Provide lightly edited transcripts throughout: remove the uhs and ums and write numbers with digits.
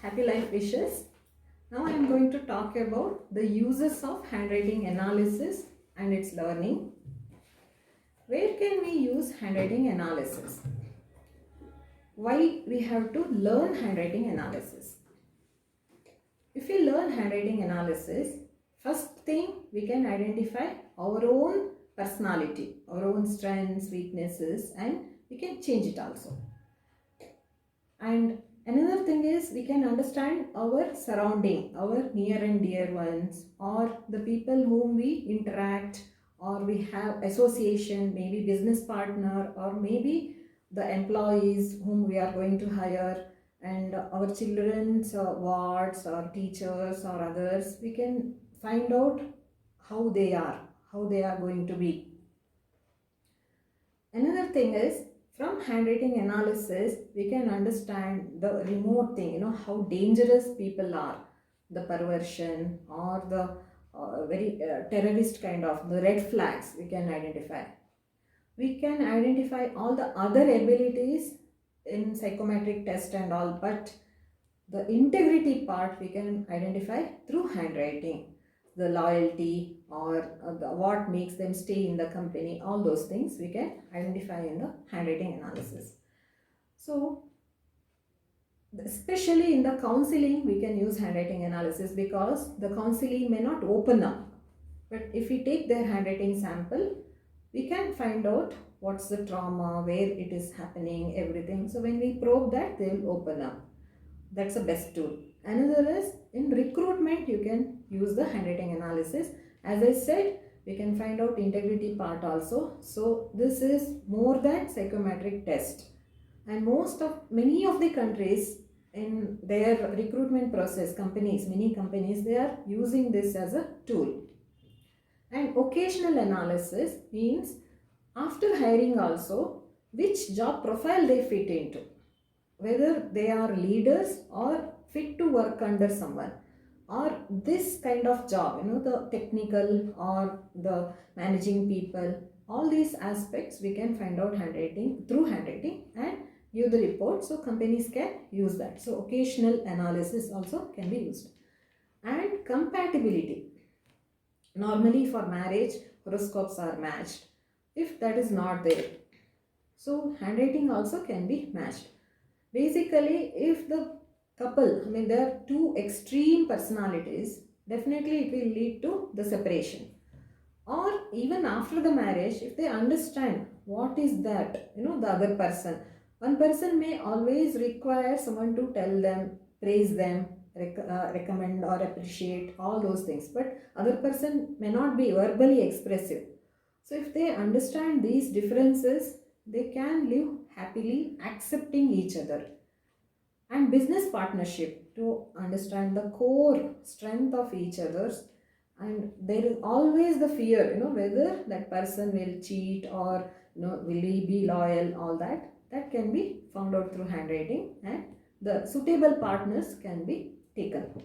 Happy life wishes. Now I am going to talk about the uses of handwriting analysis and its learning. Where can we use handwriting analysis? Why we have to learn handwriting analysis? If we learn handwriting analysis, first thing we can identify our own personality, our own strengths, weaknesses, and we can change it also. And another thing is we can understand our surrounding, our near and dear ones, or the people whom we interact, or we have association, maybe business partner, or maybe the employees whom we are going to hire, and our children's wards or teachers or others. We can find out how they are going to be. Another thing is from handwriting analysis, we can understand the remote thing, how dangerous people are, the perversion or the very terrorist kind of, the red flags we can identify. We can identify all the other abilities in psychometric test and all, but the integrity part we can identify through handwriting, the loyalty or what makes them stay in the company, all those things we can identify in the handwriting analysis. So especially in the counseling we can use handwriting analysis because the counseling may not open up, but if we take their handwriting sample we can find out what's the trauma, where it is happening, everything. So when we probe that, they will open up. That's the best tool. Another is in recruitment you can use the handwriting analysis. As I said, we can find out integrity part also. So this is more than psychometric test, and many of the countries in their recruitment process, many companies, they are using this as a tool. And occasional analysis means after hiring also which job profile they fit into, whether they are leaders or fit to work under someone, or this kind of job, the technical or the managing people, all these aspects we can find out through handwriting and give the report, so companies can use that. So occasional analysis also can be used. And compatibility, normally for marriage horoscopes are matched. If that is not there, so handwriting also can be matched. Basically, if the couple, there are two extreme personalities, definitely it will lead to the separation. Or even after the marriage, if they understand what is that, the other person. One person may always require someone to tell them, praise them, recommend or appreciate, all those things. But other person may not be verbally expressive. So if they understand these differences, they can live happily accepting each other. And business partnership, to understand the core strength of each other's, and there is always the fear, whether that person will cheat or will he be loyal, all that can be found out through handwriting, and the suitable partners can be taken.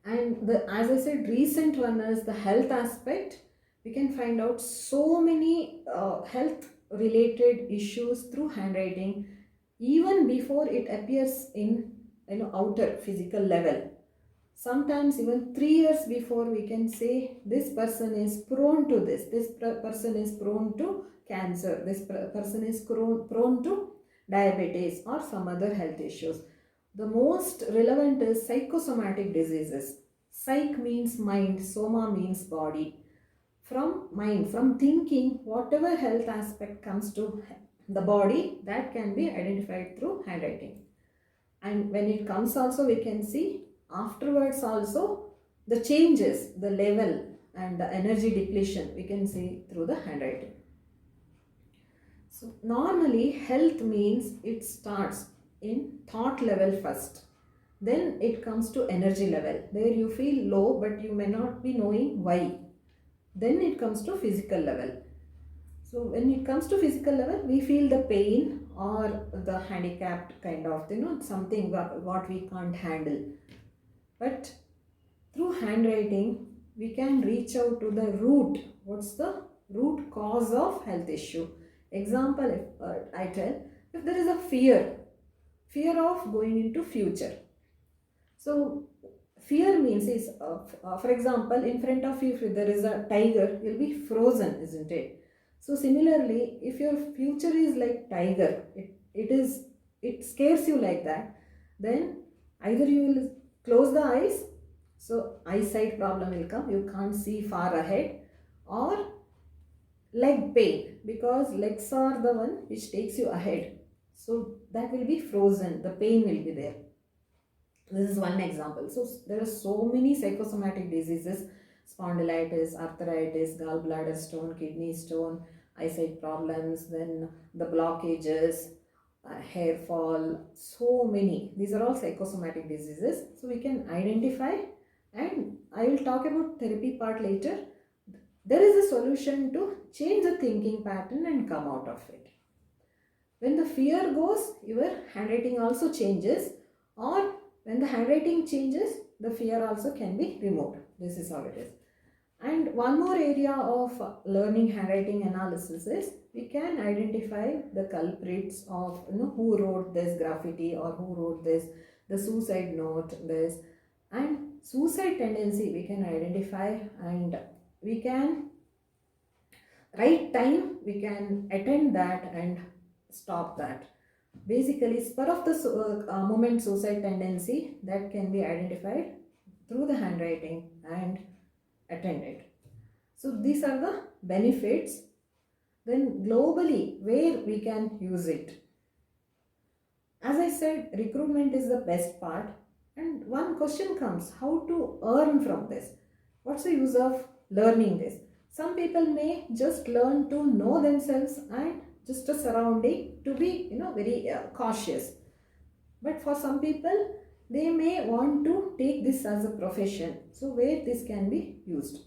And as I said, recent one is the health aspect. We can find out so many health related issues through handwriting even before it appears in outer physical level. Sometimes even 3 years before we can say this person is prone to this person is prone to cancer, this person is prone to diabetes or some other health issues. The most relevant is psychosomatic diseases. Psych means mind, soma means body. From mind, from thinking, whatever health aspect comes to the body, that can be identified through handwriting. And when it comes also, we can see afterwards also the changes, the level and the energy depletion we can see through the handwriting. So normally health means it starts in thought level first, then it comes to energy level where you feel low but you may not be knowing why, then it comes to physical level. So when it comes to physical level, we feel the pain or the handicapped kind of, something what we can't handle. But through handwriting, we can reach out to the root. What's the root cause of health issue? Example, if I tell, if there is a fear fear of going into future. So fear means is, for example, in front of you, if there is a tiger, you'll be frozen, isn't it? So similarly, if your future is like tiger, it scares you like that, then either you will close the eyes, so eyesight problem will come, you can't see far ahead, or leg pain, because legs are the one which takes you ahead. So that will be frozen, the pain will be there. This is one example. So there are so many psychosomatic diseases: spondylitis, arthritis, gallbladder stone, kidney stone, eyesight problems, then the blockages, hair fall, so many. These are all psychosomatic diseases. So we can identify, and I will talk about therapy part later. There is a solution to change the thinking pattern and come out of it. When the fear goes, your handwriting also changes, or when the handwriting changes, the fear also can be removed. This is how it is. And one more area of learning handwriting analysis is we can identify the culprits of who wrote this graffiti or who wrote this, the suicide note, this, and suicide tendency we can identify, and we can right time we can attend that and stop that. Basically, spur of the moment suicide tendency that can be identified through the handwriting and attended. So these are the benefits. Then globally, where we can use it. As I said, recruitment is the best part. And one question comes, how to earn from this? What's the use of learning this? Some people may just learn to know themselves and just a surrounding to be very cautious. But for some people, they may want to take this as a profession. So where this can be used.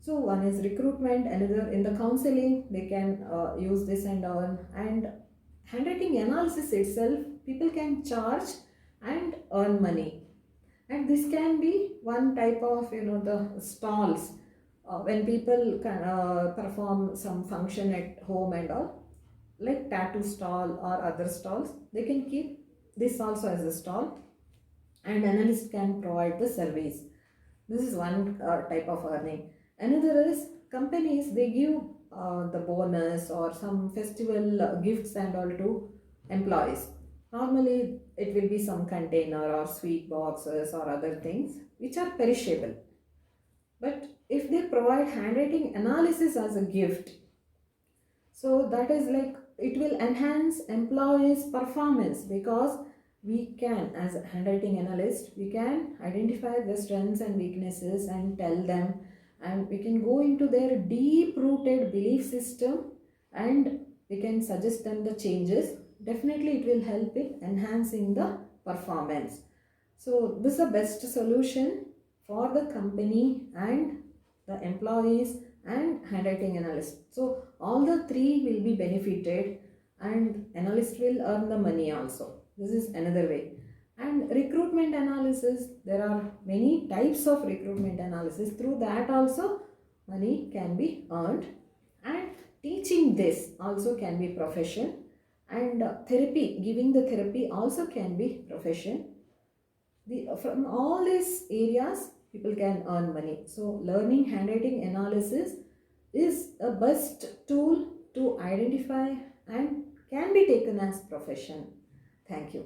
So one is recruitment, another in the counseling, they can use this and all. And handwriting analysis itself, people can charge and earn money. And this can be one type of, the stalls. When people can perform some function at home and all, like tattoo stall or other stalls, they can keep this also as a stall, and analyst can provide the service. This is one type of earning. Another is companies, they give the bonus or some festival gifts and all to employees. Normally it will be some container or sweet boxes or other things which are perishable. But if they provide handwriting analysis as a gift, so that is like it will enhance employees' performance, because we can, as a handwriting analyst, we can identify the strengths and weaknesses and tell them, and we can go into their deep rooted belief system and we can suggest them the changes. Definitely it will help in enhancing the performance. So this is the best solution for the company and the employees and handwriting analyst. So all the three will be benefited, and analyst will earn the money also. This is another way. And recruitment analysis, there are many types of recruitment analysis. Through that also money can be earned, and teaching this also can be profession, and therapy, giving the therapy also can be profession. From all these areas people can earn money. So learning handwriting analysis is a best tool to identify and can be taken as profession. Thank you.